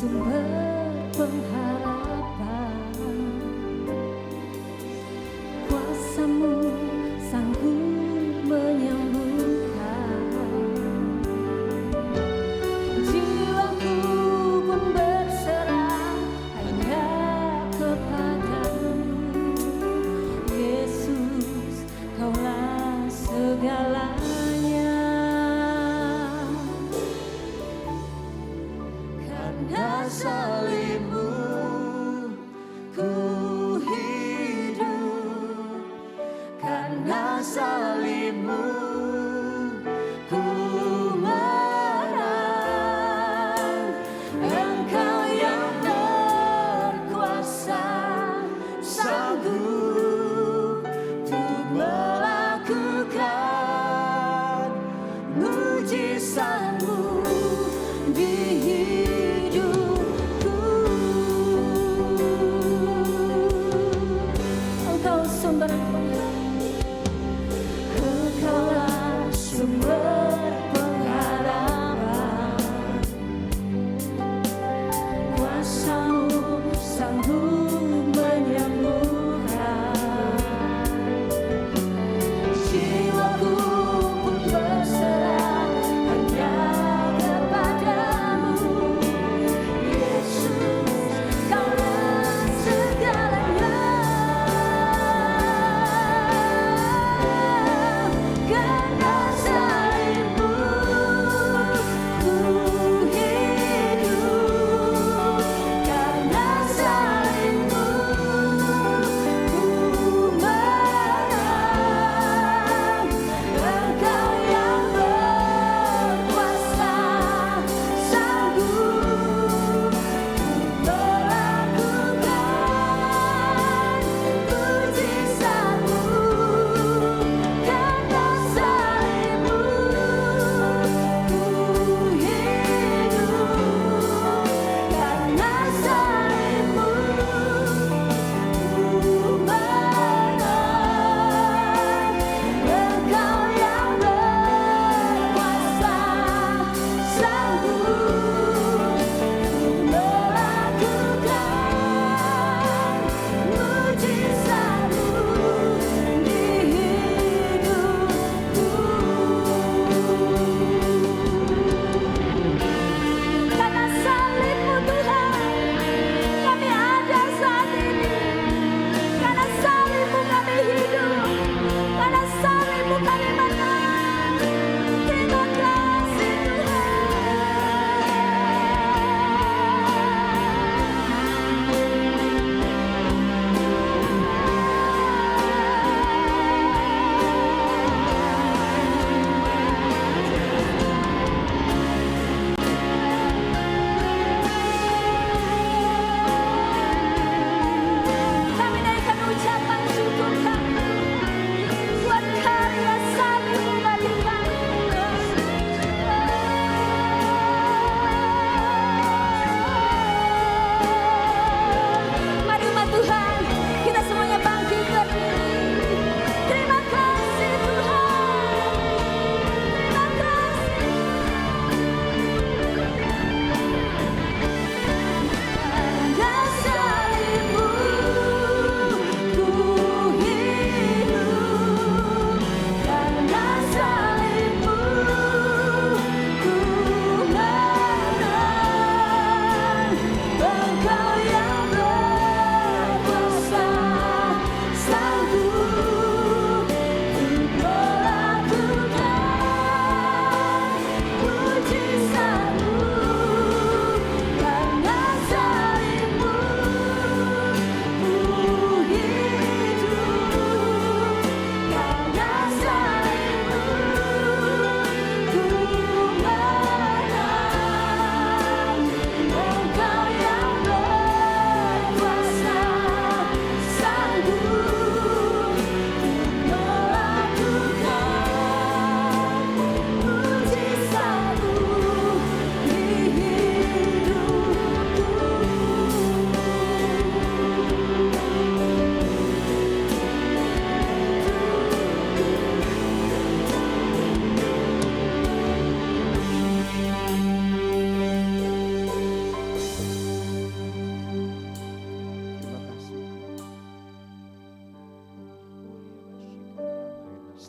sumber pengharapan. Kuasa-Mu sanggup menyembuhkan. Jiwaku pun berserah hanya kepada-Mu. Yesus, Kaulah segalanya. Karena salib-Mu ku hidup, karena salib-Mu ku menang. Engkau yang berkuasa sanggup untuk melakukan mujizat-Mu di hidupku.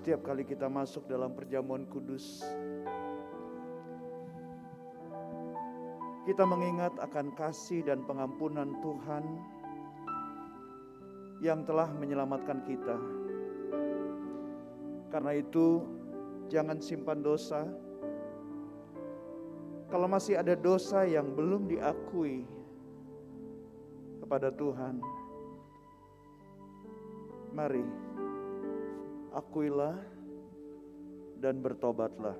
Setiap kali kita masuk dalam perjamuan kudus, kita mengingat akan kasih dan pengampunan Tuhan yang telah menyelamatkan kita. Karena itu, jangan simpan dosa. Kalau masih ada dosa yang belum diakui kepada Tuhan, mari akuilah dan bertobatlah.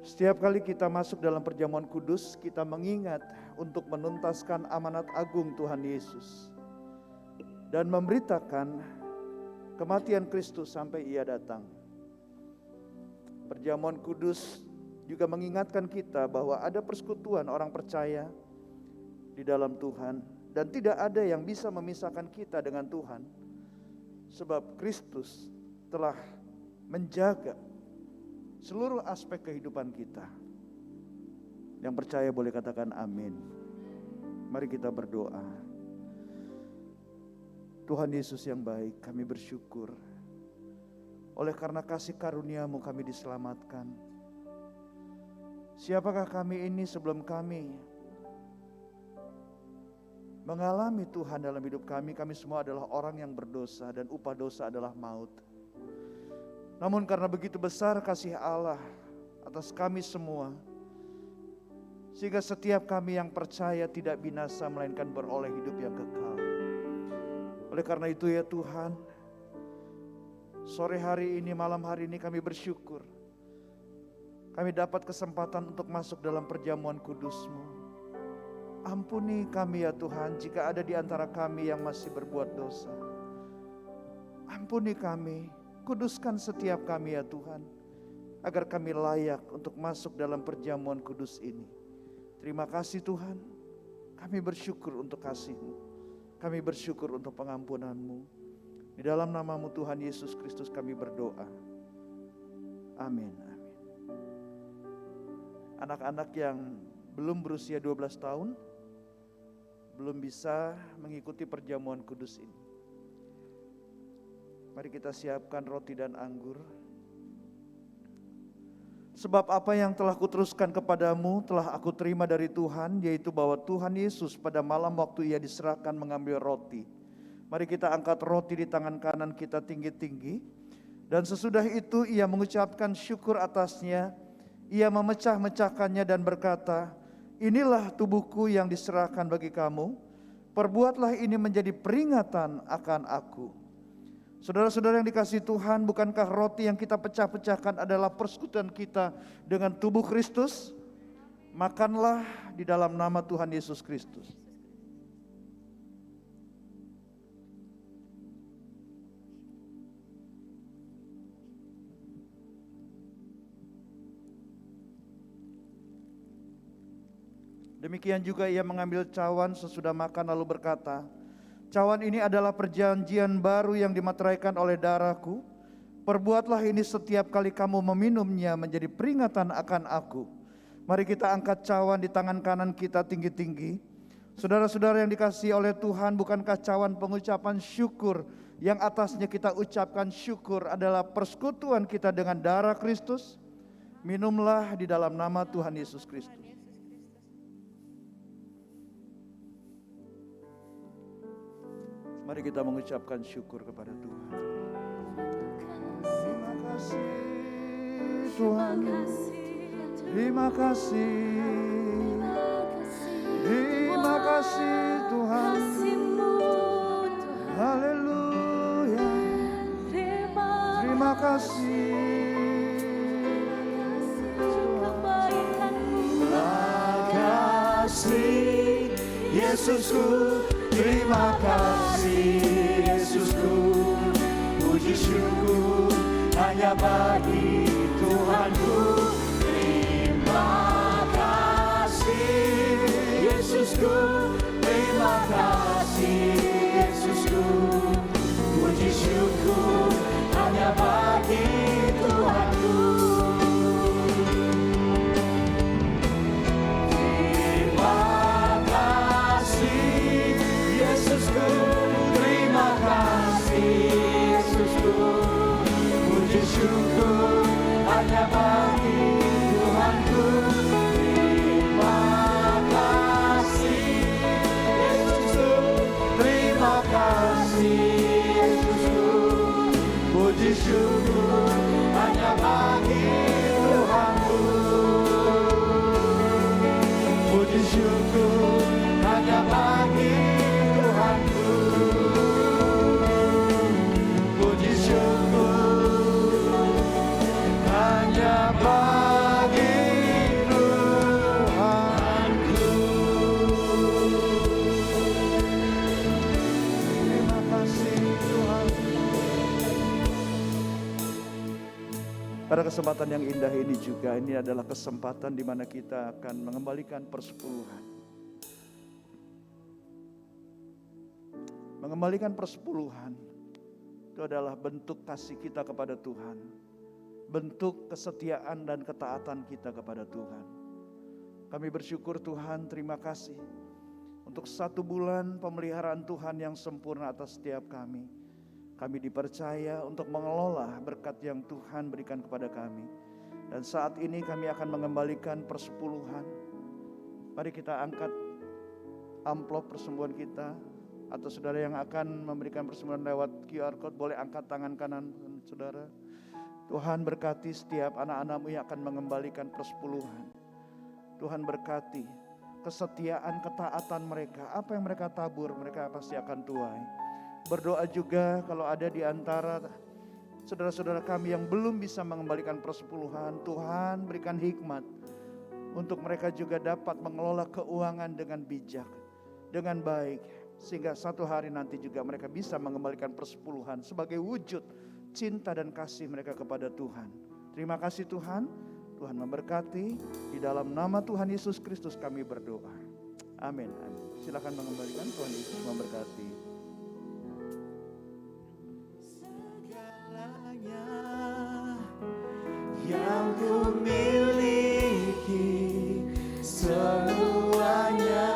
Setiap kali kita masuk dalam perjamuan kudus, kita mengingat untuk menuntaskan amanat agung Tuhan Yesus dan memberitakan kematian Kristus sampai Ia datang. Perjamuan kudus juga mengingatkan kita bahwa ada persekutuan orang percaya di dalam Tuhan dan tidak ada yang bisa memisahkan kita dengan Tuhan, sebab Kristus telah menjaga seluruh aspek kehidupan kita. Yang percaya boleh katakan amin. Mari kita berdoa. Tuhan Yesus yang baik, kami bersyukur oleh karena kasih karunia-Mu kami diselamatkan. Siapakah kami ini sebelum kami mengalami Tuhan dalam hidup kami? Kami semua adalah orang yang berdosa dan upah dosa adalah maut. Namun karena begitu besar kasih Allah atas kami semua, sehingga setiap kami yang percaya tidak binasa melainkan beroleh hidup yang kekal. Oleh karena itu ya Tuhan, sore hari ini, malam hari ini kami bersyukur kami dapat kesempatan untuk masuk dalam perjamuan kudus-Mu. Ampuni kami ya Tuhan jika ada di antara kami yang masih berbuat dosa. Ampuni kami. Kuduskan setiap kami ya Tuhan, agar kami layak untuk masuk dalam perjamuan kudus ini. Terima kasih Tuhan, kami bersyukur untuk kasih-Mu, kami bersyukur untuk pengampunan-Mu. Di dalam nama-Mu Tuhan Yesus Kristus kami berdoa. Amin. Anak-anak yang belum berusia 12 tahun, belum bisa mengikuti perjamuan kudus ini. Mari kita siapkan roti dan anggur. Sebab apa yang telah kuteruskan kepadamu telah aku terima dari Tuhan, yaitu bahwa Tuhan Yesus pada malam waktu Ia diserahkan mengambil roti. Mari kita angkat roti di tangan kanan kita tinggi-tinggi. Dan sesudah itu Ia mengucapkan syukur atasnya. Ia memecah-mecahkannya dan berkata, inilah tubuhku yang diserahkan bagi kamu. Perbuatlah ini menjadi peringatan akan aku. Saudara-saudara yang dikasihi Tuhan, bukankah roti yang kita pecah-pecahkan adalah persekutuan kita dengan tubuh Kristus? Makanlah di dalam nama Tuhan Yesus Kristus. Demikian juga Ia mengambil cawan sesudah makan lalu berkata, cawan ini adalah perjanjian baru yang dimateraikan oleh darahku. Perbuatlah ini setiap kali kamu meminumnya menjadi peringatan akan aku. Mari kita angkat cawan di tangan kanan kita tinggi-tinggi. Saudara-saudara yang dikasihi oleh Tuhan, bukankah cawan pengucapan syukur yang atasnya kita ucapkan syukur adalah persekutuan kita dengan darah Kristus? Minumlah di dalam nama Tuhan Yesus Kristus. Mari kita mengucapkan syukur kepada Tuhan. Terima kasih Tuhan. Terima kasih. Terima kasih Tuhan. Haleluya. Terima kasih. Terima kasih Yesusku. Terima kasih Yesusku, puji syukur hanya bagi Tuhanku. Terima kasih Yesusku, terima kasih Yesusku, puji syukur hanya bagi Tuhanku. Terima kasih Yesusku. pada kesempatan yang indah ini juga, ini adalah kesempatan di mana kita akan mengembalikan persepuluhan. Mengembalikan persepuluhan itu adalah bentuk kasih kita kepada Tuhan. Bentuk kesetiaan dan ketaatan kita kepada Tuhan. Kami bersyukur Tuhan, terima kasih untuk 1 bulan pemeliharaan Tuhan yang sempurna atas setiap kami. Kami dipercaya untuk mengelola berkat yang Tuhan berikan kepada kami. Dan saat ini kami akan mengembalikan persepuluhan. Mari kita angkat amplop persembahan kita. Atau saudara yang akan memberikan persembahan lewat QR Code, boleh angkat tangan kanan saudara. Tuhan berkati setiap anak-anak-Mu yang akan mengembalikan persepuluhan. Tuhan berkati kesetiaan, ketaatan mereka. Apa yang mereka tabur, mereka pasti akan tuai. Berdoa juga kalau ada di antara saudara-saudara kami yang belum bisa mengembalikan persepuluhan, Tuhan berikan hikmat untuk mereka juga dapat mengelola keuangan dengan bijak, dengan baik, sehingga satu hari nanti juga mereka bisa mengembalikan persepuluhan sebagai wujud cinta dan kasih mereka kepada Tuhan. Terima kasih Tuhan, Tuhan memberkati. Di dalam nama Tuhan Yesus Kristus kami berdoa. Amin. Silakan mengembalikan, Tuhan Yesus memberkati. Segalanya yang ku miliki, semuanya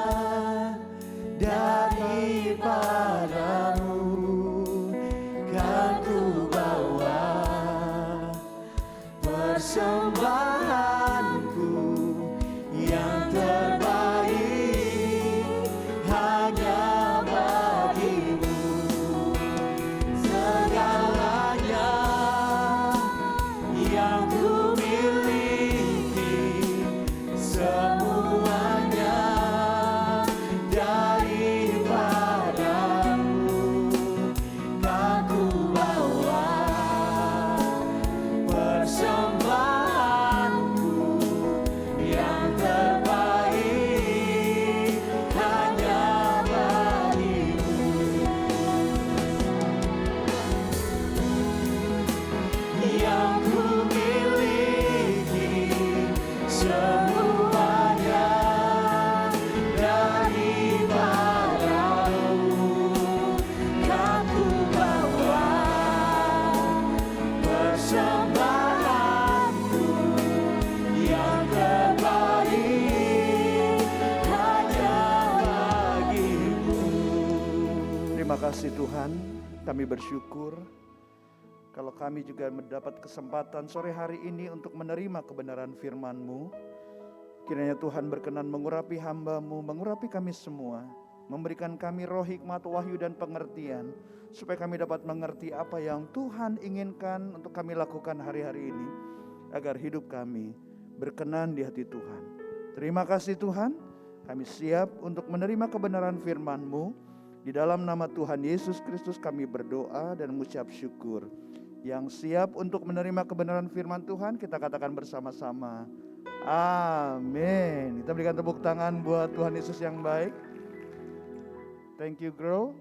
daripadamu, kan ku bawa persembahanku yang terbaik hanya bagimu. Segalanya yang ku miliki, semuanya daripadamu, kan ku bawa persembahanku yang terbaik hanya bagimu. Yang ku miliki, semuanya daripadamu, kan ku bawa persembahanku yang terbaik hanya bagimu. Terima kasih Tuhan, kami bersyukur kalau kami juga mendapat kesempatan sore hari ini untuk menerima kebenaran firman-Mu. Kiranya Tuhan berkenan mengurapi hamba-Mu, mengurapi kami semua, memberikan kami roh hikmat, wahyu dan pengertian, supaya kami dapat mengerti apa yang Tuhan inginkan untuk kami lakukan hari-hari ini, agar hidup kami berkenan di hati Tuhan. Terima kasih Tuhan, kami siap untuk menerima kebenaran firman-Mu. Di dalam nama Tuhan Yesus Kristus kami berdoa dan mengucap syukur. Yang siap untuk menerima kebenaran firman Tuhan, kita katakan bersama-sama, amin. Kita berikan tepuk tangan buat Tuhan Yesus yang baik. Thank you Grow.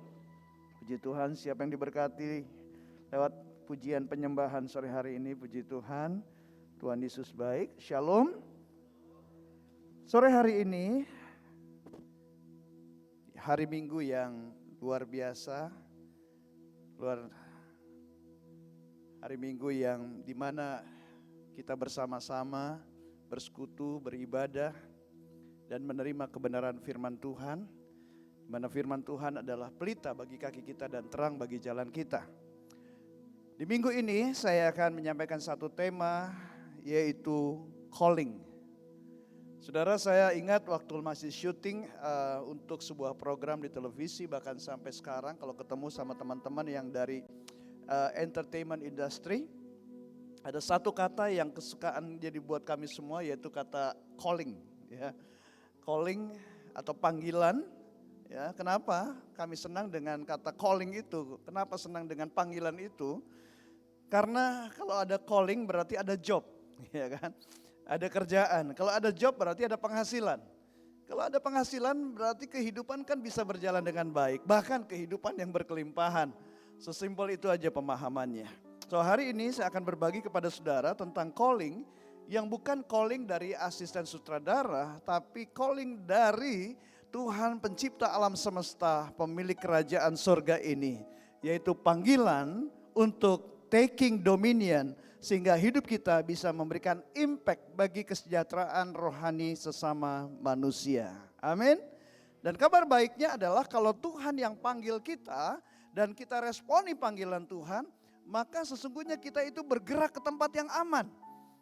Puji Tuhan, siapa yang diberkati lewat pujian penyembahan sore hari ini, puji Tuhan. Tuhan Yesus baik. Shalom. Sore hari ini hari Minggu yang luar biasa, hari Minggu yang dimana kita bersama-sama bersekutu, beribadah, dan menerima kebenaran firman Tuhan, di mana firman Tuhan adalah pelita bagi kaki kita dan terang bagi jalan kita. Di minggu ini saya akan menyampaikan satu tema, yaitu calling. Saudara, saya ingat waktu masih syuting untuk sebuah program di televisi, bahkan sampai sekarang kalau ketemu sama teman-teman yang dari entertainment industry, ada satu kata yang kesukaan jadi buat kami semua, yaitu kata calling. Ya. Calling atau panggilan. Ya, kenapa kami senang dengan kata calling itu? Kenapa senang dengan panggilan itu? Karena kalau ada calling berarti ada job, ya kan? Ada kerjaan. Kalau ada job berarti ada penghasilan. Kalau ada penghasilan berarti kehidupan kan bisa berjalan dengan baik. Bahkan kehidupan yang berkelimpahan. Sesimpel itu aja pemahamannya. So hari ini saya akan berbagi kepada saudara tentang calling yang bukan calling dari asisten sutradara, tapi calling dari Tuhan pencipta alam semesta, pemilik kerajaan surga ini. Yaitu panggilan untuk taking dominion, sehingga hidup kita bisa memberikan impact bagi kesejahteraan rohani sesama manusia. Amin. Dan kabar baiknya adalah kalau Tuhan yang panggil kita dan kita responi panggilan Tuhan, maka sesungguhnya kita itu bergerak ke tempat yang aman.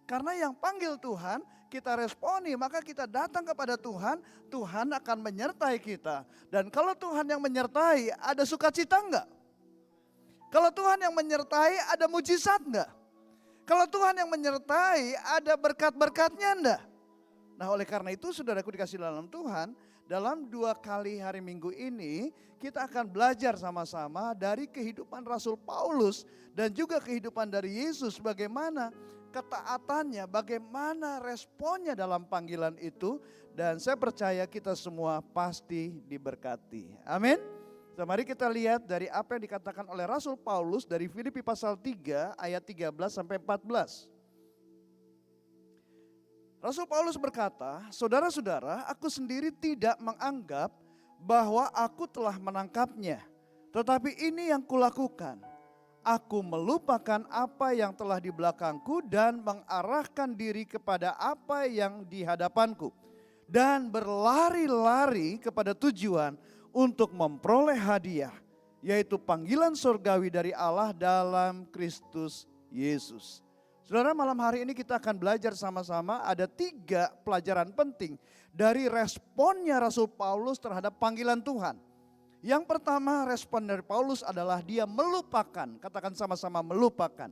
Karena yang panggil Tuhan, kita responi, maka kita datang kepada Tuhan, Tuhan akan menyertai kita. Dan kalau Tuhan yang menyertai, ada sukacita enggak? Kalau Tuhan yang menyertai, ada mujizat enggak? Kalau Tuhan yang menyertai, ada berkat-berkatnya enggak? Nah oleh karena itu saudaraku dikasih dalam Tuhan, dalam 2 kali hari Minggu ini kita akan belajar sama-sama dari kehidupan Rasul Paulus dan juga kehidupan dari Yesus, bagaimana ketaatannya, bagaimana responnya dalam panggilan itu, dan saya percaya kita semua pasti diberkati. Amin. So, mari kita lihat dari apa yang dikatakan oleh Rasul Paulus dari Filipi pasal 3 ayat 13 sampai 14. Rasul Paulus berkata, saudara-saudara, aku sendiri tidak menganggap bahwa aku telah menangkapnya. Tetapi ini yang kulakukan. Aku melupakan apa yang telah di belakangku dan mengarahkan diri kepada apa yang di hadapanku. Dan berlari-lari kepada tujuan untuk memperoleh hadiah, yaitu panggilan surgawi dari Allah dalam Kristus Yesus. Saudara, malam hari ini kita akan belajar sama-sama ada 3 pelajaran penting dari responnya Rasul Paulus terhadap panggilan Tuhan. Yang pertama, respon dari Paulus adalah dia melupakan, katakan sama-sama melupakan.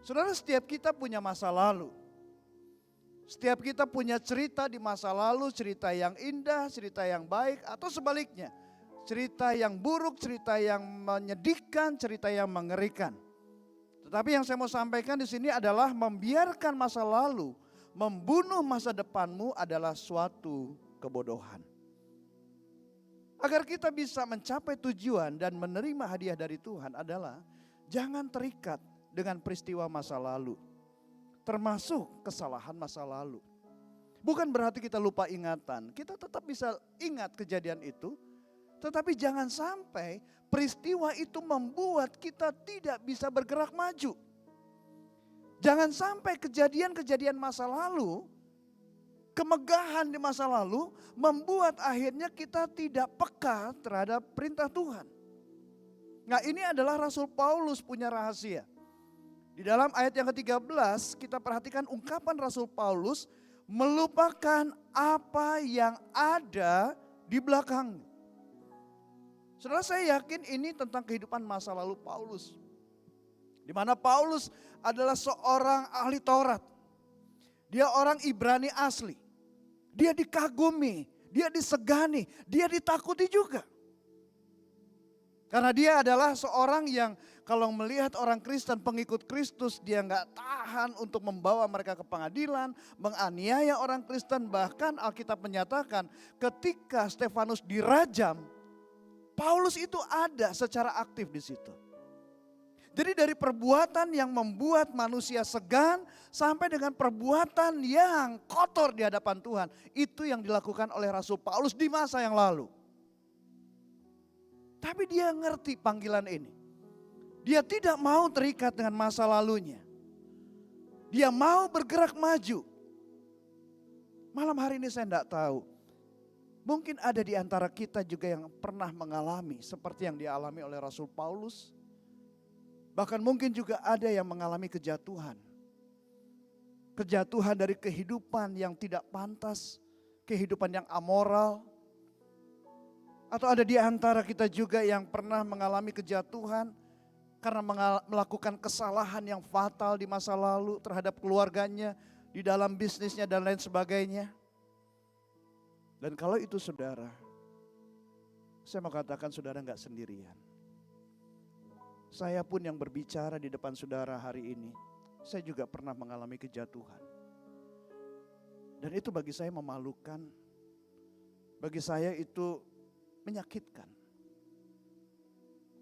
Saudara, setiap kita punya masa lalu. Setiap kita punya cerita di masa lalu, cerita yang indah, cerita yang baik, atau sebaliknya. Cerita yang buruk, cerita yang menyedihkan, cerita yang mengerikan. Tetapi yang saya mau sampaikan di sini adalah membiarkan masa lalu membunuh masa depanmu adalah suatu kebodohan. Agar kita bisa mencapai tujuan dan menerima hadiah dari Tuhan adalah jangan terikat dengan peristiwa masa lalu, termasuk kesalahan masa lalu. Bukan berarti kita lupa ingatan, kita tetap bisa ingat kejadian itu, tetapi jangan sampai peristiwa itu membuat kita tidak bisa bergerak maju. Jangan sampai kejadian-kejadian masa lalu, kemegahan di masa lalu membuat akhirnya kita tidak peka terhadap perintah Tuhan. Nah, ini adalah Rasul Paulus punya rahasia. Di dalam ayat yang ke-13 kita perhatikan ungkapan Rasul Paulus melupakan apa yang ada di belakang. Saudara, saya yakin ini tentang kehidupan masa lalu Paulus. Di mana Paulus adalah seorang ahli Taurat. Dia orang Ibrani asli. Dia dikagumi, dia disegani, dia ditakuti juga. Karena dia adalah seorang yang kalau melihat orang Kristen, pengikut Kristus, dia nggak tahan untuk membawa mereka ke pengadilan, menganiaya orang Kristen. Bahkan Alkitab menyatakan ketika Stefanus dirajam, Paulus itu ada secara aktif di situ. Jadi dari perbuatan yang membuat manusia segan sampai dengan perbuatan yang kotor di hadapan Tuhan. Itu yang dilakukan oleh Rasul Paulus di masa yang lalu. Tapi dia ngerti panggilan ini. Dia tidak mau terikat dengan masa lalunya. Dia mau bergerak maju. Malam hari ini saya tidak tahu. Mungkin ada di antara kita juga yang pernah mengalami seperti yang dialami oleh Rasul Paulus. Bahkan mungkin juga ada yang mengalami kejatuhan. Kejatuhan dari kehidupan yang tidak pantas, kehidupan yang amoral. Atau ada di antara kita juga yang pernah mengalami kejatuhan karena melakukan kesalahan yang fatal di masa lalu terhadap keluarganya, di dalam bisnisnya dan lain sebagainya. Dan kalau itu saudara, saya mau katakan saudara enggak sendirian. Saya pun yang berbicara di depan saudara hari ini, saya juga pernah mengalami kejatuhan. Dan itu bagi saya memalukan, bagi saya itu menyakitkan.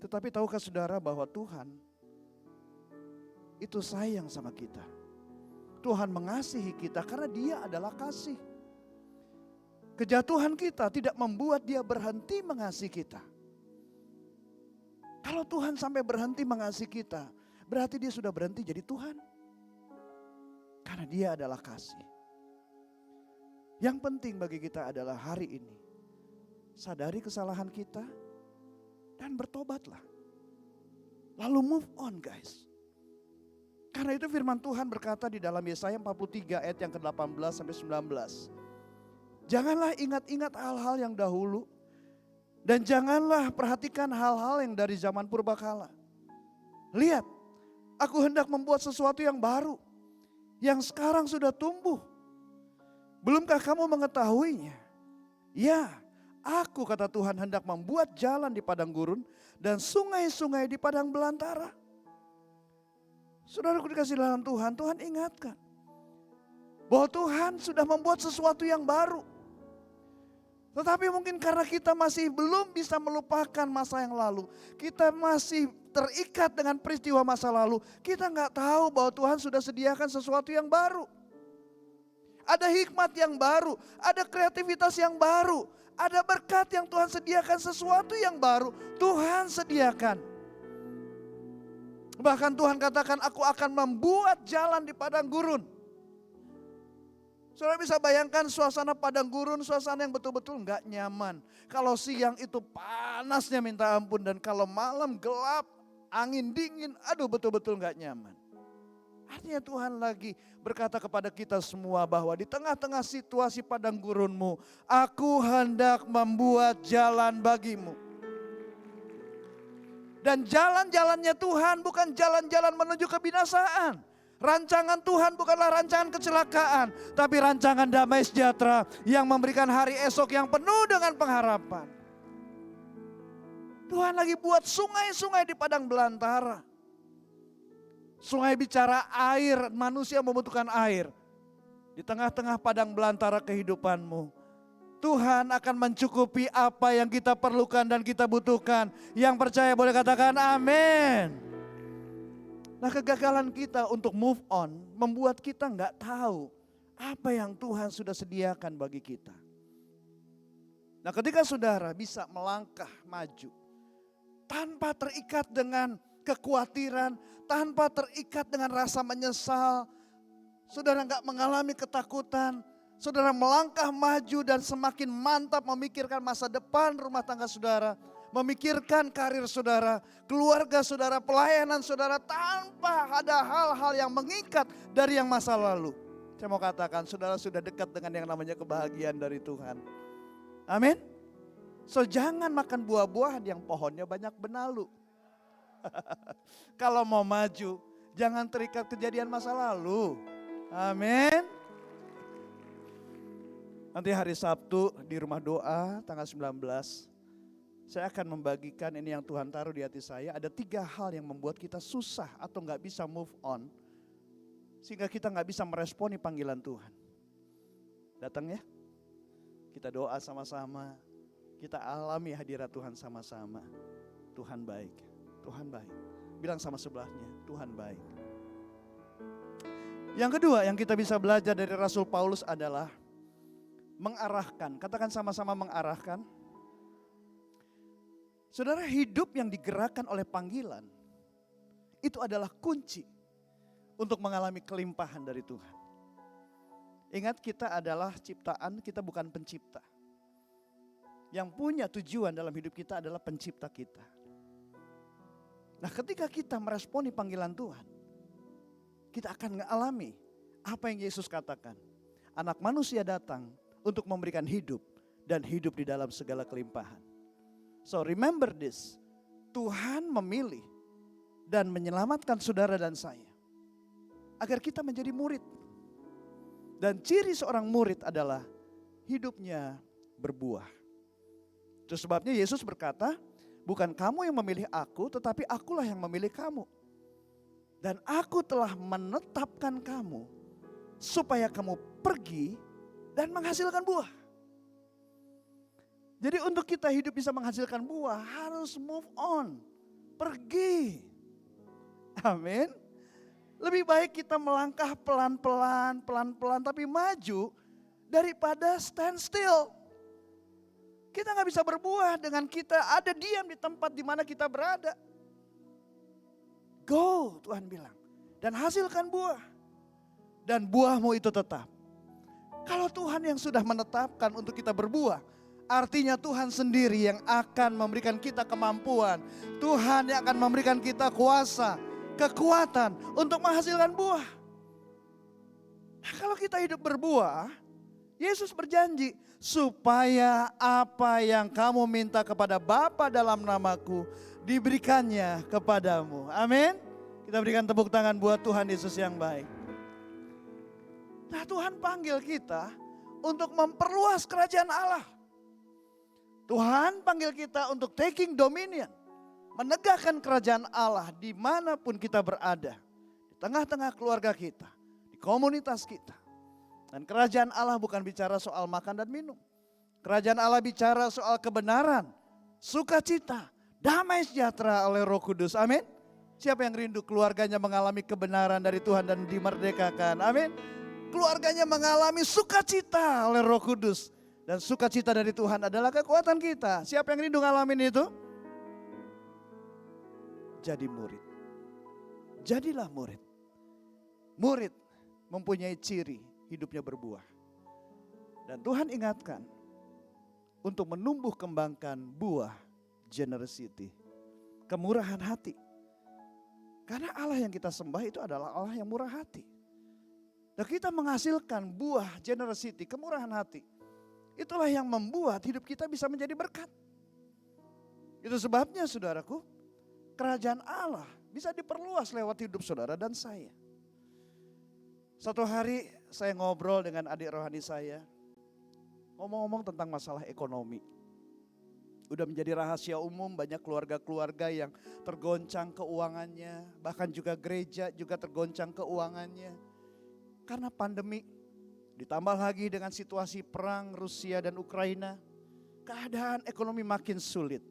Tetapi tahukah saudara bahwa Tuhan itu sayang sama kita. Tuhan mengasihi kita karena Dia adalah kasih. Kejatuhan kita tidak membuat Dia berhenti mengasihi kita. Kalau Tuhan sampai berhenti mengasihi kita, berarti Dia sudah berhenti jadi Tuhan. Karena Dia adalah kasih. Yang penting bagi kita adalah hari ini, sadari kesalahan kita dan bertobatlah. Lalu move on guys. Karena itu firman Tuhan berkata di dalam Yesaya 43 ayat yang ke-18 sampai 19. Janganlah ingat-ingat hal-hal yang dahulu. Dan janganlah perhatikan hal-hal yang dari zaman purbakala. Lihat, aku hendak membuat sesuatu yang baru. Yang sekarang sudah tumbuh. Belumkah kamu mengetahuinya? Ya, aku kata Tuhan hendak membuat jalan di padang gurun. Dan sungai-sungai di padang belantara. Saudaraku dikasih dalam Tuhan, Tuhan ingatkan. Bahwa Tuhan sudah membuat sesuatu yang baru. Tetapi mungkin karena kita masih belum bisa melupakan masa yang lalu. Kita masih terikat dengan peristiwa masa lalu. Kita nggak tahu bahwa Tuhan sudah sediakan sesuatu yang baru. Ada hikmat yang baru, ada kreativitas yang baru. Ada berkat yang Tuhan sediakan, sesuatu yang baru Tuhan sediakan. Bahkan Tuhan katakan aku akan membuat jalan di padang gurun. Saudara bisa bayangkan suasana padang gurun, suasana yang betul-betul enggak nyaman. Kalau siang itu panasnya minta ampun dan kalau malam gelap, angin dingin, aduh betul-betul enggak nyaman. Artinya Tuhan lagi berkata kepada kita semua bahwa di tengah-tengah situasi padang gurunmu, aku hendak membuat jalan bagimu. Dan jalan-jalannya Tuhan bukan jalan-jalan menuju kebinasaan. Rancangan Tuhan bukanlah rancangan kecelakaan, tapi rancangan damai sejahtera yang memberikan hari esok yang penuh dengan pengharapan. Tuhan lagi buat sungai-sungai di padang belantara. Sungai bicara air, manusia membutuhkan air. Di tengah-tengah padang belantara kehidupanmu, Tuhan akan mencukupi apa yang kita perlukan dan kita butuhkan. Yang percaya boleh katakan amin. Nah kegagalan kita untuk move on membuat kita nggak tahu apa yang Tuhan sudah sediakan bagi kita. Nah ketika saudara bisa melangkah maju tanpa terikat dengan kekhawatiran, tanpa terikat dengan rasa menyesal, saudara nggak mengalami ketakutan, saudara melangkah maju dan semakin mantap memikirkan masa depan rumah tangga saudara, memikirkan karir saudara, keluarga saudara, pelayanan saudara tanpa ada hal-hal yang mengikat dari yang masa lalu. Saya mau katakan saudara sudah dekat dengan yang namanya kebahagiaan dari Tuhan. Amin. So jangan makan buah-buahan yang pohonnya banyak benalu. Kalau mau maju jangan terikat kejadian masa lalu. Amin. Nanti hari Sabtu di rumah doa tanggal 19. Saya akan membagikan ini yang Tuhan taruh di hati saya. Ada 3 hal yang membuat kita susah atau gak bisa move on. Sehingga kita gak bisa meresponi panggilan Tuhan. Datang ya. Kita doa sama-sama. Kita alami hadirat Tuhan sama-sama. Tuhan baik. Tuhan baik. Bilang sama sebelahnya, Tuhan baik. Yang kedua yang kita bisa belajar dari Rasul Paulus adalah mengarahkan. Katakan sama-sama mengarahkan. Saudara, hidup yang digerakkan oleh panggilan itu adalah kunci untuk mengalami kelimpahan dari Tuhan. Ingat kita adalah ciptaan, kita bukan pencipta. Yang punya tujuan dalam hidup kita adalah pencipta kita. Nah ketika kita meresponi panggilan Tuhan, kita akan mengalami apa yang Yesus katakan. Anak manusia datang untuk memberikan hidup dan hidup di dalam segala kelimpahan. So remember this, Tuhan memilih dan menyelamatkan saudara dan saya agar kita menjadi murid. Dan ciri seorang murid adalah hidupnya berbuah. Itu sebabnya Yesus berkata, bukan kamu yang memilih aku, tetapi akulah yang memilih kamu. Dan aku telah menetapkan kamu supaya kamu pergi dan menghasilkan buah. Jadi untuk kita hidup bisa menghasilkan buah harus move on. Pergi. Amin. Lebih baik kita melangkah pelan-pelan, tapi maju daripada stand still. Kita nggak bisa berbuah dengan kita ada diam di tempat di mana kita berada. Go, Tuhan bilang. Dan hasilkan buah. Dan buahmu itu tetap. Kalau Tuhan yang sudah menetapkan untuk kita berbuah, artinya Tuhan sendiri yang akan memberikan kita kemampuan. Tuhan yang akan memberikan kita kuasa, kekuatan untuk menghasilkan buah. Nah, kalau kita hidup berbuah, Yesus berjanji supaya apa yang kamu minta kepada Bapa dalam namaku diberikannya kepadamu. Amin. Kita berikan tepuk tangan buat Tuhan Yesus yang baik. Nah, Tuhan panggil kita untuk memperluas kerajaan Allah. Tuhan panggil kita untuk taking dominion. Menegakkan kerajaan Allah dimanapun kita berada. Di tengah-tengah keluarga kita. Di komunitas kita. Dan kerajaan Allah bukan bicara soal makan dan minum. Kerajaan Allah bicara soal kebenaran, sukacita, damai sejahtera oleh Roh Kudus. Amin. Siapa yang rindu keluarganya mengalami kebenaran dari Tuhan dan dimerdekakan. Amin. Keluarganya mengalami sukacita oleh Roh Kudus. Dan sukacita dari Tuhan adalah kekuatan kita. Siapa yang rindu ngalamin itu? Jadi murid. Jadilah murid. Murid mempunyai ciri hidupnya berbuah. Dan Tuhan ingatkan untuk menumbuh kembangkan buah generosity. Kemurahan hati. Karena Allah yang kita sembah itu adalah Allah yang murah hati. Dan kita menghasilkan buah generosity, kemurahan hati. Itulah yang membuat hidup kita bisa menjadi berkat. Itu sebabnya saudaraku, kerajaan Allah bisa diperluas lewat hidup saudara dan saya. Satu hari saya ngobrol dengan adik rohani saya. Ngomong-ngomong tentang masalah ekonomi. Udah menjadi rahasia umum, banyak keluarga-keluarga yang tergoncang keuangannya. Bahkan juga gereja juga tergoncang keuangannya. Karena pandemi, ditambah lagi dengan situasi perang Rusia dan Ukraina, keadaan ekonomi makin sulit.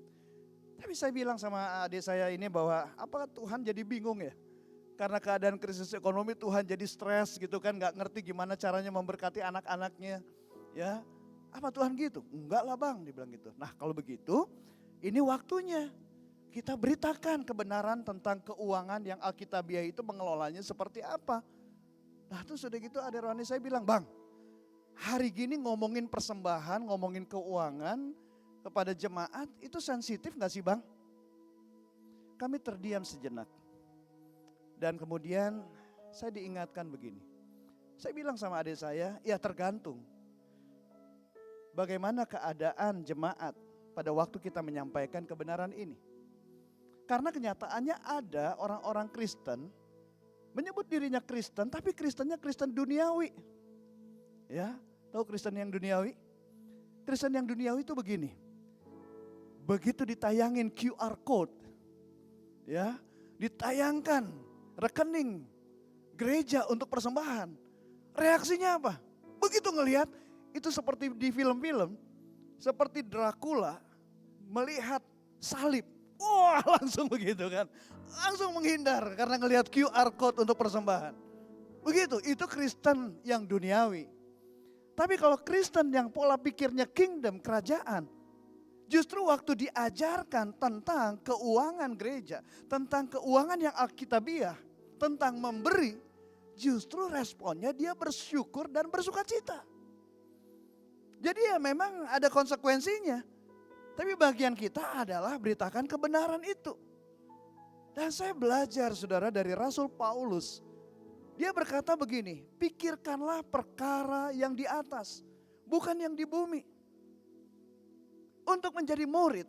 Tapi saya bilang sama adik saya ini bahwa apakah Tuhan jadi bingung ya? Karena keadaan krisis ekonomi Tuhan jadi stres gitu kan, gak ngerti gimana caranya memberkati anak-anaknya. Ya, apa Tuhan gitu? Enggak lah bang, dibilang gitu. Nah kalau begitu, ini waktunya kita beritakan kebenaran tentang keuangan yang Alkitabiah itu mengelolanya seperti apa. Nah terus sudah gitu ada rohani saya bilang, bang hari gini ngomongin persembahan, ngomongin keuangan kepada jemaat itu sensitif gak sih bang? Kami terdiam sejenak. Dan kemudian saya diingatkan begini. Saya bilang sama adik saya, ya tergantung. Bagaimana keadaan jemaat pada waktu kita menyampaikan kebenaran ini. Karena kenyataannya ada orang-orang Kristen menyebut dirinya Kristen, tapi Kristennya Kristen duniawi. Ya, tahu Kristen yang duniawi? Kristen yang duniawi itu begini. Begitu ditayangin QR code, ya, ditayangkan rekening gereja untuk persembahan. Reaksinya apa? Begitu ngelihat, itu seperti di film-film, seperti Dracula melihat salib. Wah langsung begitu kan. Langsung menghindar karena ngelihat QR code untuk persembahan. Begitu, itu Kristen yang duniawi. Tapi kalau Kristen yang pola pikirnya kingdom, kerajaan. Justru waktu diajarkan tentang keuangan gereja, tentang keuangan yang alkitabiah, tentang memberi. Justru responnya dia bersyukur dan bersukacita. Jadi ya memang ada konsekuensinya. Tapi bagian kita adalah beritakan kebenaran itu. Dan saya belajar saudara dari Rasul Paulus. Dia berkata begini, pikirkanlah perkara yang di atas, bukan yang di bumi. Untuk menjadi murid,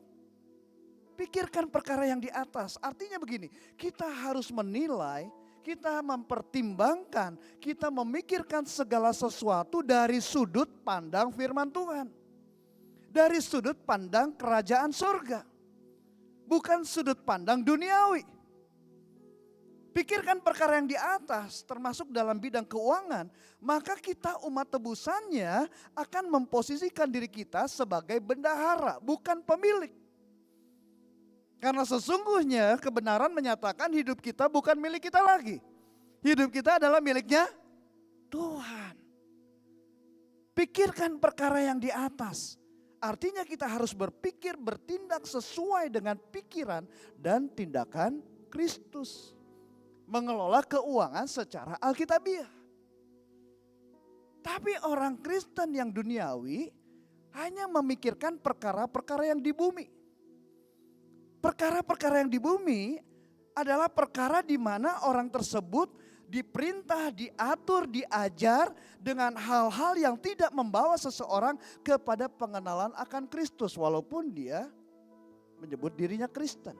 pikirkan perkara yang di atas. Artinya begini, kita harus menilai, kita mempertimbangkan, kita memikirkan segala sesuatu dari sudut pandang firman Tuhan. Dari sudut pandang kerajaan surga. Bukan sudut pandang duniawi. Pikirkan perkara yang di atas termasuk dalam bidang keuangan. Maka kita umat tebusannya akan memposisikan diri kita sebagai bendahara bukan pemilik. Karena sesungguhnya kebenaran menyatakan hidup kita bukan milik kita lagi. Hidup kita adalah miliknya Tuhan. Pikirkan perkara yang di atas. Artinya kita harus berpikir, bertindak sesuai dengan pikiran dan tindakan Kristus. Mengelola keuangan secara alkitabiah. Tapi orang Kristen yang duniawi hanya memikirkan perkara-perkara yang di bumi. Perkara-perkara yang di bumi adalah perkara di mana orang tersebut diperintah, diatur, diajar dengan hal-hal yang tidak membawa seseorang kepada pengenalan akan Kristus walaupun dia menyebut dirinya Kristen.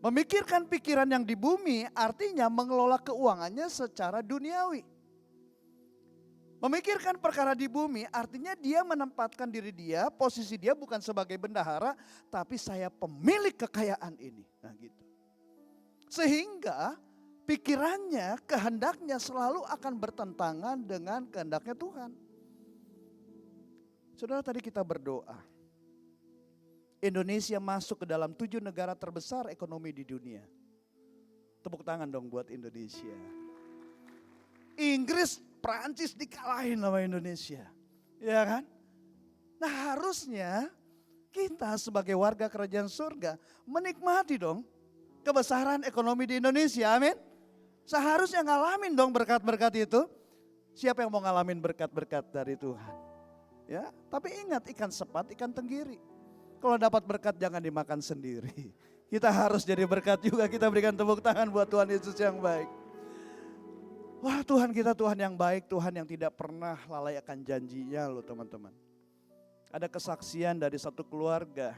Memikirkan pikiran yang di bumi artinya mengelola keuangannya secara duniawi. Memikirkan perkara di bumi artinya dia menempatkan diri dia, posisi dia bukan sebagai bendahara, tapi saya pemilik kekayaan ini. Nah gitu. Sehingga pikirannya, kehendaknya selalu akan bertentangan dengan kehendaknya Tuhan. Saudara, tadi kita berdoa. Indonesia masuk ke dalam 7 negara terbesar ekonomi di dunia. Tepuk tangan dong buat Indonesia. Inggris, Prancis dikalahin sama Indonesia. Ya kan? Nah harusnya kita sebagai warga kerajaan surga menikmati dong kebesaran ekonomi di Indonesia. Amin. Seharusnya ngalamin dong berkat-berkat itu. Siapa yang mau ngalamin berkat-berkat dari Tuhan? Ya, tapi ingat ikan sepat, ikan tenggiri. Kalau dapat berkat jangan dimakan sendiri. Kita harus jadi berkat juga. Kita berikan tepuk tangan buat Tuhan Yesus yang baik. Wah Tuhan kita Tuhan yang baik, Tuhan yang tidak pernah lalai akan janjinya loh teman-teman. Ada kesaksian dari satu keluarga,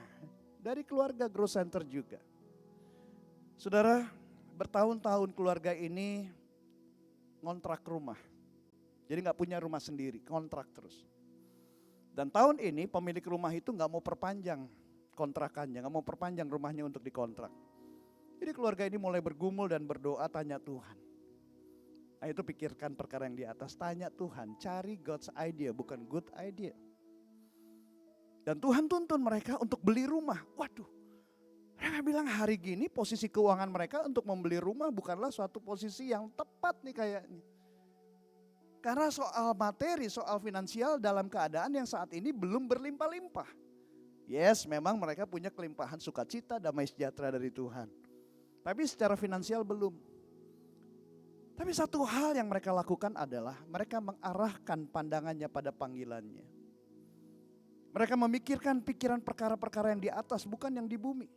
dari keluarga Grow Center juga. Saudara, bertahun-tahun keluarga ini ngontrak rumah. Jadi gak punya rumah sendiri, kontrak terus. Dan tahun ini pemilik rumah itu gak mau perpanjang kontrakannya, gak mau perpanjang rumahnya untuk dikontrak. Jadi keluarga ini mulai bergumul dan berdoa tanya Tuhan. Nah itu pikirkan perkara yang di atas, tanya Tuhan, cari God's idea bukan good idea. Dan Tuhan tuntun mereka untuk beli rumah. Waduh, mereka bilang hari gini posisi keuangan mereka untuk membeli rumah bukanlah suatu posisi yang tepat nih kayaknya. Karena soal materi, soal finansial dalam keadaan yang saat ini belum berlimpah-limpah. Yes, memang mereka punya kelimpahan sukacita, damai sejahtera dari Tuhan. Tapi secara finansial belum. Tapi satu hal yang mereka lakukan adalah mereka mengarahkan pandangannya pada panggilannya. Mereka memikirkan pikiran perkara-perkara yang di atas bukan yang di bumi.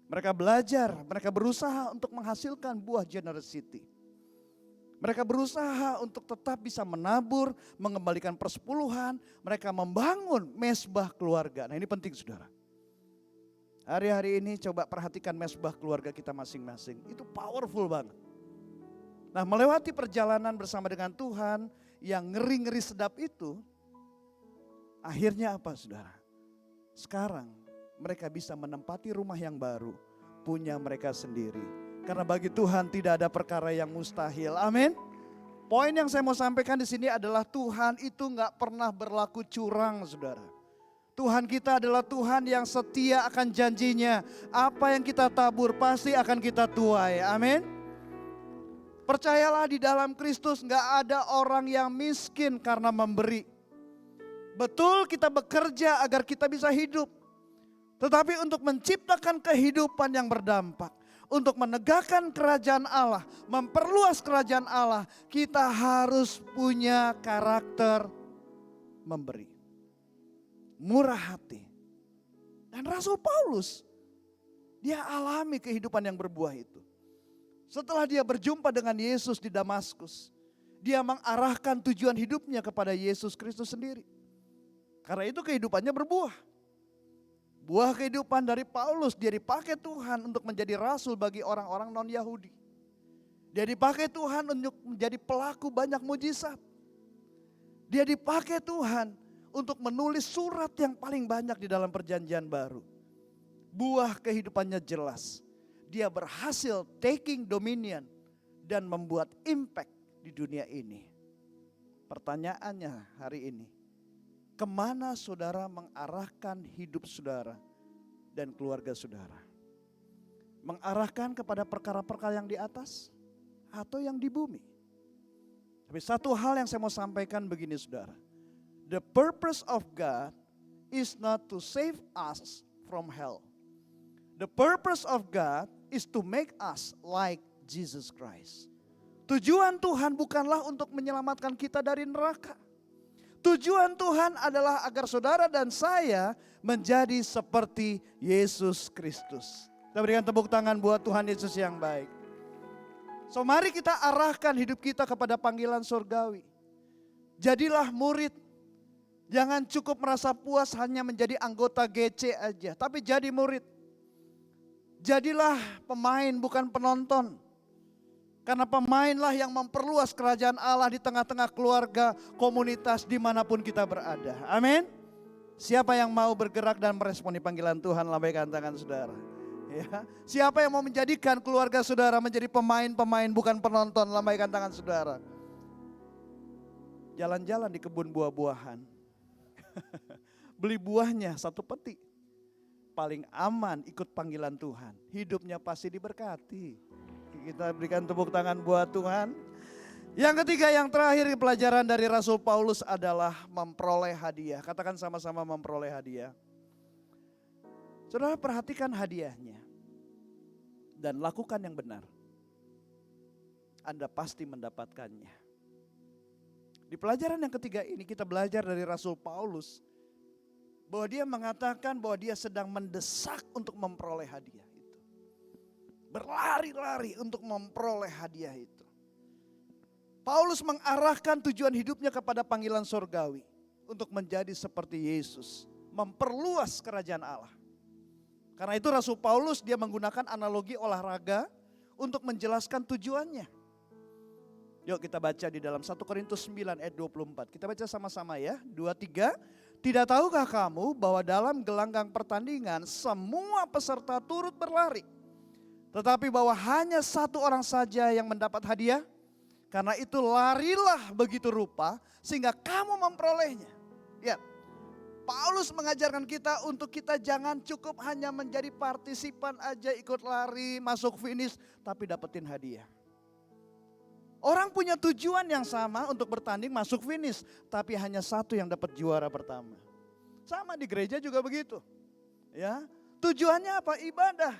Mereka belajar, mereka berusaha untuk menghasilkan buah generosity. Mereka berusaha untuk tetap bisa menabur, mengembalikan persepuluhan. Mereka membangun mesbah keluarga. Nah ini penting saudara. Hari-hari ini coba perhatikan mesbah keluarga kita masing-masing. Itu powerful banget. Nah melewati perjalanan bersama dengan Tuhan yang ngeri-ngeri sedap itu. Akhirnya apa saudara? Sekarang mereka bisa menempati rumah yang baru. Punya mereka sendiri. Karena bagi Tuhan tidak ada perkara yang mustahil. Amin. Poin yang saya mau sampaikan di sini adalah Tuhan itu gak pernah berlaku curang saudara. Tuhan kita adalah Tuhan yang setia akan janjinya. Apa yang kita tabur pasti akan kita tuai. Amin. Percayalah di dalam Kristus gak ada orang yang miskin karena memberi. Betul kita bekerja agar kita bisa hidup. Tetapi untuk menciptakan kehidupan yang berdampak. Untuk menegakkan kerajaan Allah, memperluas kerajaan Allah. Kita harus punya karakter memberi. Murah hati. Dan Rasul Paulus, dia alami kehidupan yang berbuah itu. Setelah dia berjumpa dengan Yesus di Damaskus, dia mengarahkan tujuan hidupnya kepada Yesus Kristus sendiri. Karena itu kehidupannya berbuah. Buah kehidupan dari Paulus, dia dipakai Tuhan untuk menjadi rasul bagi orang-orang non-Yahudi. Dia dipakai Tuhan untuk menjadi pelaku banyak mujizat. Dia dipakai Tuhan untuk menulis surat yang paling banyak di dalam perjanjian baru. Buah kehidupannya jelas. Dia berhasil taking dominion dan membuat impact di dunia ini. Pertanyaannya hari ini, kemana saudara mengarahkan hidup saudara dan keluarga saudara? Mengarahkan kepada perkara-perkara yang di atas? atau yang di bumi. Tapi satu hal yang saya mau sampaikan begini saudara. The purpose of God is not to save us from hell. The purpose of God is to make us like Jesus Christ. Tujuan Tuhan bukanlah untuk menyelamatkan kita dari neraka. Tujuan Tuhan adalah agar saudara dan saya menjadi seperti Yesus Kristus. Kita berikan tepuk tangan buat Tuhan Yesus yang baik. So mari kita arahkan hidup kita kepada panggilan surgawi. Jadilah murid. Jangan cukup merasa puas hanya menjadi anggota GC aja. Tapi jadi murid. Jadilah pemain bukan penonton. Karena pemainlah yang memperluas kerajaan Allah di tengah-tengah keluarga, komunitas, dimanapun kita berada. Amin. Siapa yang mau bergerak dan meresponi panggilan Tuhan, lambaikan tangan saudara. Ya. Siapa yang mau menjadikan keluarga saudara menjadi pemain-pemain bukan penonton, lambaikan tangan saudara. Jalan-jalan di kebun buah-buahan. Beli buahnya 1 peti. Paling aman ikut panggilan Tuhan. Hidupnya pasti diberkati. Kita berikan tepuk tangan buat Tuhan. Yang ketiga, yang terakhir pelajaran dari Rasul Paulus adalah memperoleh hadiah. Katakan sama-sama memperoleh hadiah. Saudara perhatikan hadiahnya. Dan lakukan yang benar. Anda pasti mendapatkannya. Di pelajaran yang ketiga ini kita belajar dari Rasul Paulus. Bahwa dia mengatakan bahwa dia sedang mendesak untuk memperoleh hadiah itu. Berlari-lari untuk memperoleh hadiah itu. Paulus mengarahkan tujuan hidupnya kepada panggilan surgawi. Untuk menjadi seperti Yesus. Memperluas kerajaan Allah. Karena itu Rasul Paulus dia menggunakan analogi olahraga untuk menjelaskan tujuannya. Yuk kita baca di dalam 1 Korintus 9 ayat 24. Kita baca sama-sama ya. 2, 3. Tidak tahukah kamu bahwa dalam gelanggang pertandingan semua peserta turut berlari. Tetapi bahwa hanya satu orang saja yang mendapat hadiah. Karena itu larilah begitu rupa sehingga kamu memperolehnya. Ya. Paulus mengajarkan kita untuk kita jangan cukup hanya menjadi partisipan aja ikut lari, masuk finish, tapi dapetin hadiah. Orang punya tujuan yang sama untuk bertanding masuk finish, tapi hanya satu yang dapat juara pertama. Sama di gereja juga begitu. Ya, tujuannya apa? Ibadah.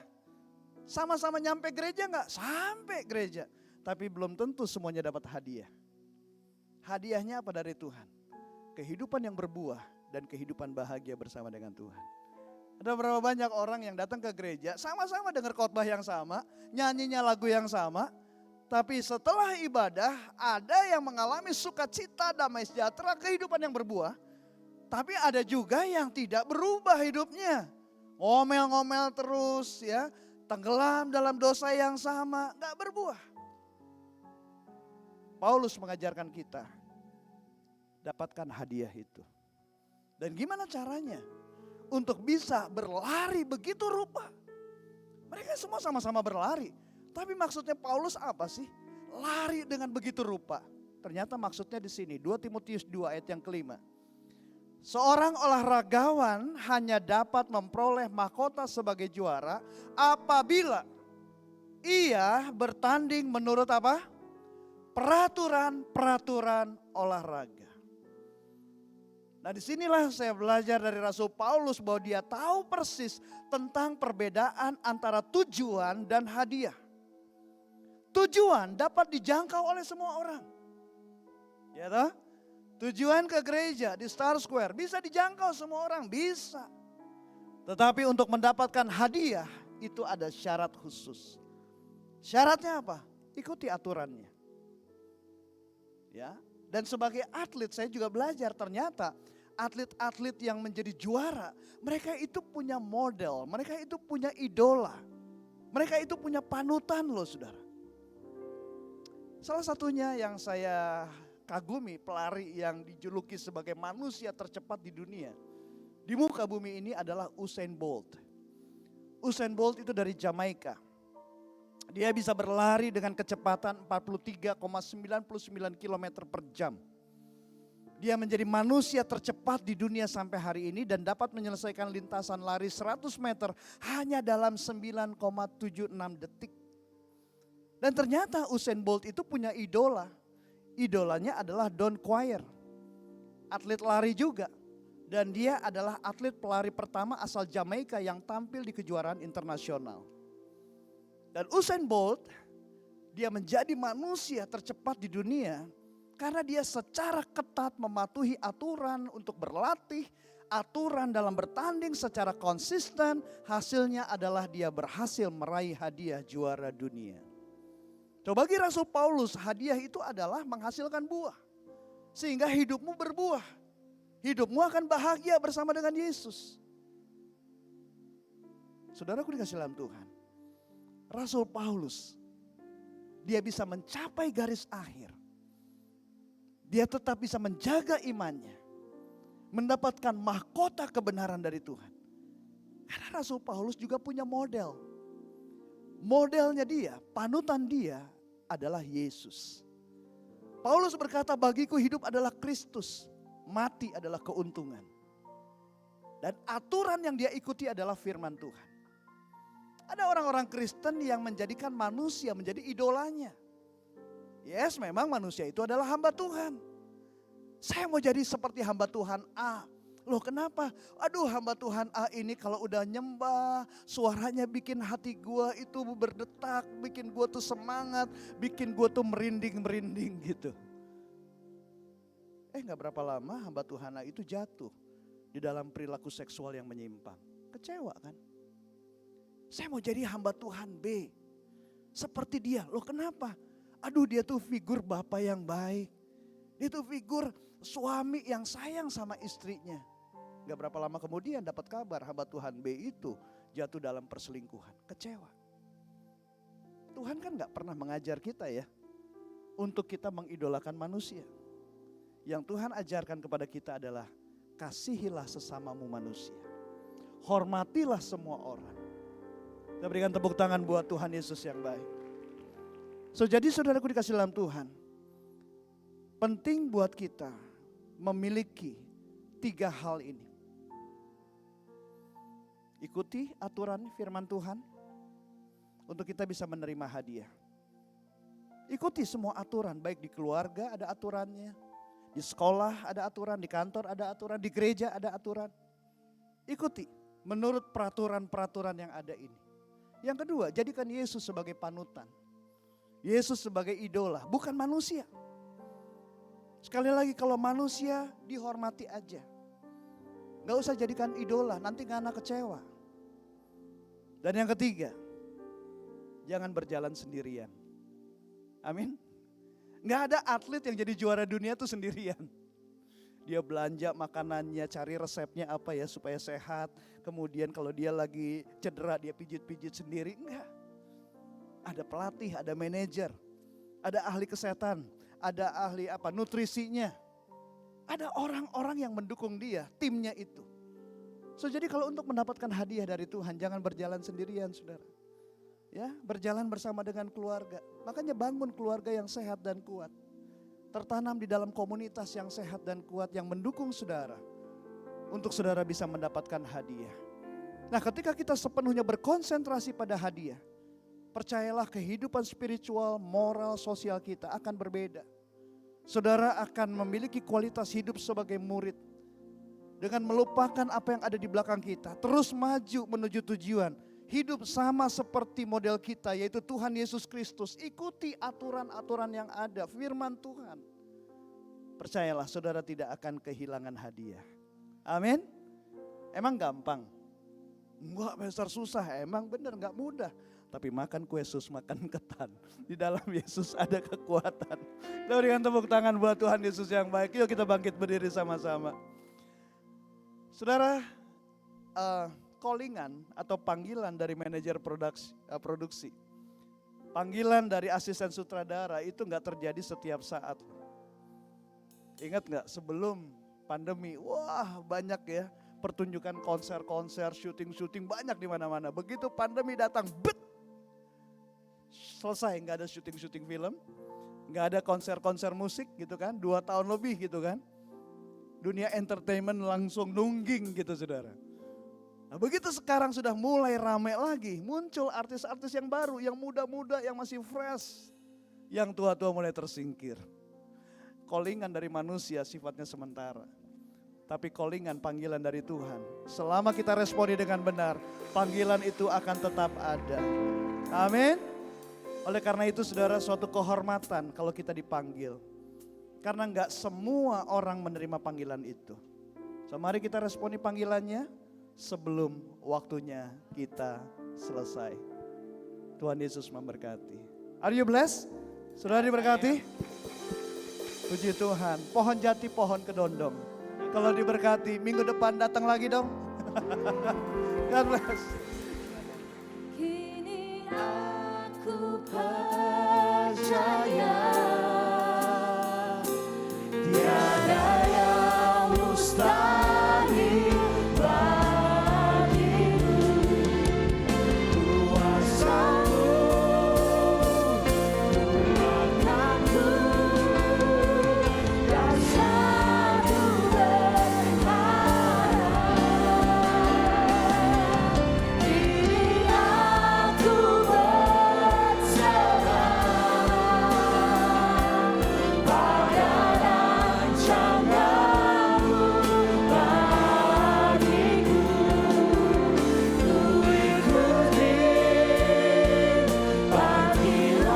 Sama-sama nyampe gereja enggak? Sampai gereja. Tapi belum tentu semuanya dapat hadiah. Hadiahnya apa dari Tuhan? Kehidupan yang berbuah dan kehidupan bahagia bersama dengan Tuhan. Ada berapa banyak orang yang datang ke gereja sama-sama dengar khotbah yang sama, nyanyinya lagu yang sama, tapi setelah ibadah ada yang mengalami sukacita, damai sejahtera, kehidupan yang berbuah. Tapi ada juga yang tidak berubah hidupnya. Ngomel-ngomel terus ya, tenggelam dalam dosa yang sama, gak berbuah. Paulus mengajarkan kita, dapatkan hadiah itu. Dan gimana caranya? Untuk bisa berlari begitu rupa. Mereka semua sama-sama berlari. Tapi maksudnya Paulus apa sih? Lari dengan begitu rupa. Ternyata maksudnya di sini 2 Timotius 2 ayat yang kelima. Seorang olahragawan hanya dapat memperoleh mahkota sebagai juara apabila ia bertanding menurut apa? Peraturan-peraturan olahraga. Nah disinilah saya belajar dari Rasul Paulus bahwa dia tahu persis tentang perbedaan antara tujuan dan hadiah. Tujuan dapat dijangkau oleh semua orang. Ya toh? Tujuan ke gereja di Star Square bisa dijangkau semua orang, bisa. Tetapi untuk mendapatkan hadiah itu ada syarat khusus. Syaratnya apa? Ikuti aturannya. Ya. Dan sebagai atlet saya juga belajar ternyata atlet-atlet yang menjadi juara, mereka itu punya model, mereka itu punya idola. Mereka itu punya panutan loh saudara. Salah satunya yang saya kagumi, pelari yang dijuluki sebagai manusia tercepat di dunia. Di muka bumi ini adalah Usain Bolt. Usain Bolt itu dari Jamaika. Dia bisa berlari dengan kecepatan 43,99 km per jam. Dia menjadi manusia tercepat di dunia sampai hari ini dan dapat menyelesaikan lintasan lari 100 meter hanya dalam 9,76 detik. Dan ternyata Usain Bolt itu punya idola. Idolanya adalah Don Quayle, atlet lari juga. Dan dia adalah atlet pelari pertama asal Jamaika yang tampil di kejuaraan internasional. Dan Usain Bolt, dia menjadi manusia tercepat di dunia karena dia secara ketat mematuhi aturan untuk berlatih, aturan dalam bertanding secara konsisten. Hasilnya adalah dia berhasil meraih hadiah juara dunia. Coba bagi Rasul Paulus, hadiah itu adalah menghasilkan buah. Sehingga hidupmu berbuah. Hidupmu akan bahagia bersama dengan Yesus. Saudaraku dikasih dalam Tuhan. Rasul Paulus, dia bisa mencapai garis akhir. Dia tetap bisa menjaga imannya. Mendapatkan mahkota kebenaran dari Tuhan. Karena Rasul Paulus juga punya model. Modelnya dia, panutan dia adalah Yesus. Paulus berkata, bagiku hidup adalah Kristus, mati adalah keuntungan. Dan aturan yang dia ikuti adalah firman Tuhan. Ada orang-orang Kristen yang menjadikan manusia menjadi idolanya. Yes, memang manusia itu adalah hamba Tuhan. Saya mau jadi seperti hamba Tuhan A. Loh kenapa? Aduh, hamba Tuhan A ini kalau udah nyembah, suaranya bikin hati gua itu berdetak, bikin gua tuh semangat, bikin gua tuh merinding-merinding gitu. Gak berapa lama hamba Tuhan A itu jatuh di dalam perilaku seksual yang menyimpang. Kecewa kan? Saya mau jadi hamba Tuhan B. Seperti dia. Loh kenapa? Aduh, dia tuh figur bapak yang baik. Dia tuh figur suami yang sayang sama istrinya. Gak berapa lama kemudian dapat kabar hamba Tuhan B itu jatuh dalam perselingkuhan. Kecewa. Tuhan kan gak pernah mengajar kita ya untuk kita mengidolakan manusia. Yang Tuhan ajarkan kepada kita adalah kasihilah sesamamu manusia. Hormatilah semua orang. Kita berikan tepuk tangan buat Tuhan Yesus yang baik. Jadi saudaraku dikasih dalam Tuhan. Penting buat kita memiliki 3 hal ini. Ikuti aturan firman Tuhan untuk kita bisa menerima hadiah. Ikuti semua aturan, baik di keluarga ada aturannya, di sekolah ada aturan, di kantor ada aturan, di gereja ada aturan. Ikuti menurut peraturan-peraturan yang ada ini. Yang kedua, jadikan Yesus sebagai panutan. Yesus sebagai idola, bukan manusia. Sekali lagi, kalau manusia dihormati aja. Gak usah jadikan idola, nanti ngana kecewa. Dan yang ketiga, jangan berjalan sendirian. Amin. Gak ada atlet yang jadi juara dunia tuh sendirian. Dia belanja makanannya, cari resepnya apa ya supaya sehat. Kemudian kalau dia lagi cedera dia pijit-pijit sendiri. Enggak. Ada pelatih, ada manajer, ada ahli kesehatan, ada ahli nutrisinya. Ada orang-orang yang mendukung dia, timnya itu. Jadi kalau untuk mendapatkan hadiah dari Tuhan, jangan berjalan sendirian saudara. Ya, berjalan bersama dengan keluarga. Makanya bangun keluarga yang sehat dan kuat. Tertanam di dalam komunitas yang sehat dan kuat yang mendukung saudara. Untuk saudara bisa mendapatkan hadiah. Nah, ketika kita sepenuhnya berkonsentrasi pada hadiah, percayalah kehidupan spiritual, moral, sosial kita akan berbeda. Saudara akan memiliki kualitas hidup sebagai murid. Dengan melupakan apa yang ada di belakang kita. Terus maju menuju tujuan. Hidup sama seperti model kita, yaitu Tuhan Yesus Kristus. Ikuti aturan-aturan yang ada, firman Tuhan. Percayalah saudara tidak akan kehilangan hadiah. Amin. Emang gampang? Enggak, besar susah. Emang benar enggak mudah. Tapi makan kue sus, makan ketan. Di dalam Yesus ada kekuatan. Kita berikan tepuk tangan buat Tuhan Yesus yang baik. Yuk kita bangkit berdiri sama-sama. Saudara, callingan atau panggilan dari manajer produksi. Panggilan dari asisten sutradara itu enggak terjadi setiap saat. Ingat enggak sebelum pandemi, wah banyak ya pertunjukan konser-konser, syuting-syuting banyak di mana-mana. Begitu pandemi datang, selesai, nggak ada syuting-syuting film, nggak ada konser-konser musik gitu kan, 2 tahun lebih gitu kan. Dunia entertainment langsung nungging gitu saudara. Nah, begitu sekarang sudah mulai ramai lagi, muncul artis-artis yang baru, yang muda-muda, yang masih fresh. Yang tua-tua mulai tersingkir. Callingan dari manusia sifatnya sementara. Tapi callingan, panggilan dari Tuhan. Selama kita responi dengan benar, panggilan itu akan tetap ada. Amin. Oleh karena itu saudara, suatu kehormatan kalau kita dipanggil. Karena enggak semua orang menerima panggilan itu. So, mari kita responi panggilannya sebelum waktunya kita selesai. Tuhan Yesus memberkati. Are you blessed? Saudara diberkati? Puji Tuhan. Pohon jati, pohon kedondong. Kalau diberkati, minggu depan datang lagi dong. God bless. Kini aku percaya tiada yang mustahil bagimu. Kuasamu kuatkanku dan selalu berharap. Kini aku berserah pada rancanganmu bagiku. Ku ikuti panggilanmu,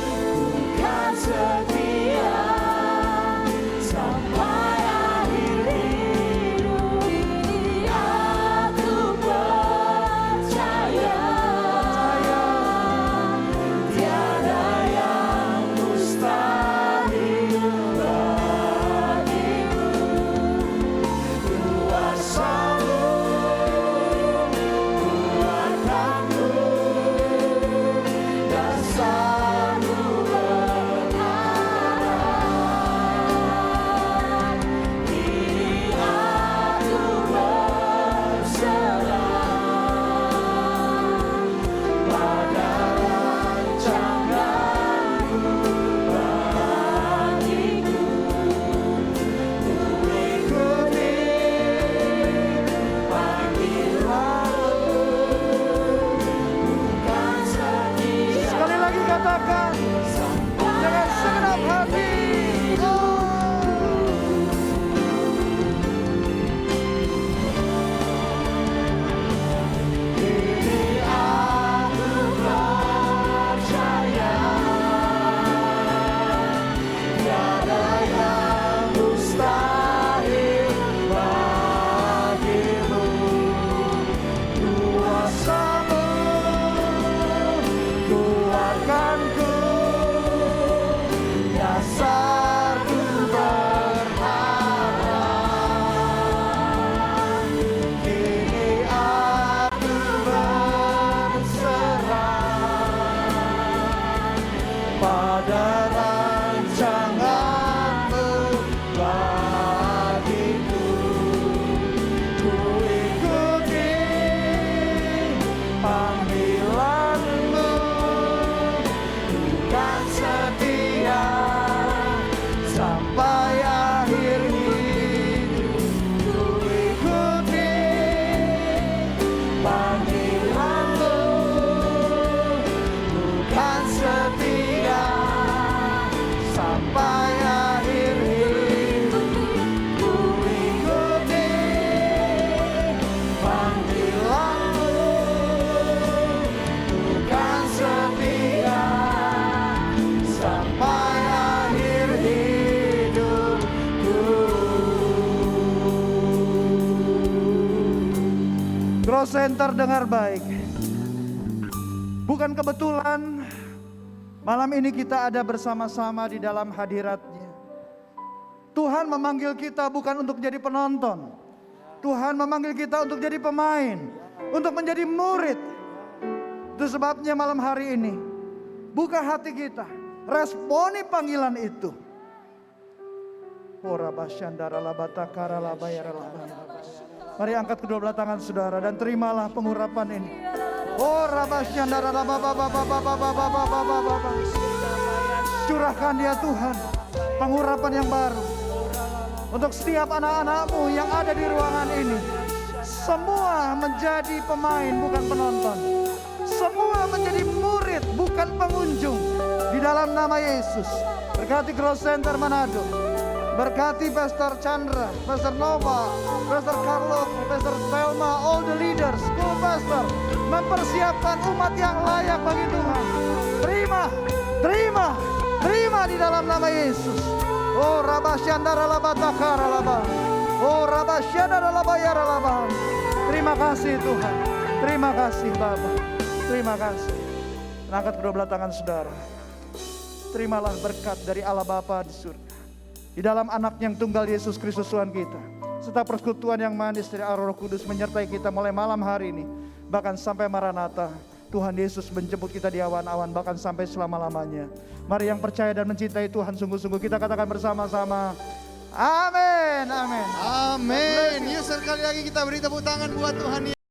ku kan setia sampai akhir hidup. Ini aku percaya tiada yang mustahil bagimu. Kuasamu kuatkanku dan selalu berharap. Kini aku berserah pada rancanganmu bagiku. Ku ikuti panggilanmu, bukan setia. Sekali lagi katakan dengan segenap hati. Kini aku percaya tiada yang mustahil bagimu. Kuasamu kuatkanku, dasarku berharap. Kini aku berserah pada rancanganmu bagiku. Ku ikuti panggilanmu, bukan setia sampai akhir hidup. Ku ikuti panggilanmu, bukan setia sampai akhir hidup. Ku ikuti panggilanmu, bukan setia sampai akhir hidupku. Cross Center dengar baik. Bukan kebetulan malam ini kita ada bersama-sama di dalam hadirat-Nya. Tuhan memanggil kita bukan untuk jadi penonton. Tuhan memanggil kita untuk jadi pemain, untuk menjadi murid. Itu sebabnya malam hari ini buka hati kita, responi panggilan itu. Mari angkat kedua belah tangan saudara dan terimalah pengurapan ini. Curahkan dia Tuhan pengurapan yang baru untuk setiap anak-anak-Mu yang ada di ruangan ini. Semua menjadi pemain bukan penonton. Semua menjadi murid bukan pengunjung. Di dalam nama Yesus. Berkati Growth Center Manado. Berkati Pastor Chandra, Pastor Nova, Pastor Carlo, Pastor Thelma, all the leaders, school pastor, mempersiapkan umat yang layak bagi Tuhan. Terima, terima, terima di dalam nama Yesus. Oh Rabasyandara Labatakara Laba. Oh Rabasyandara Labayara Laba. Terima kasih Tuhan. Terima kasih Bapa. Terima kasih. Angkat kedua belah tangan saudara. Terimalah berkat dari Allah Bapa di surga. Di dalam anak yang tunggal Yesus Kristus Tuhan kita. Serta persekutuan yang manis dari Roh Kudus menyertai kita mulai malam hari ini. Bahkan sampai Maranatha. Tuhan Yesus menjemput kita di awan-awan bahkan sampai selama-lamanya. Mari yang percaya dan mencintai Tuhan sungguh-sungguh kita katakan bersama-sama. Amin, amin. Amin. Yuk sekali lagi kita beri tepuk tangan buat Tuhan.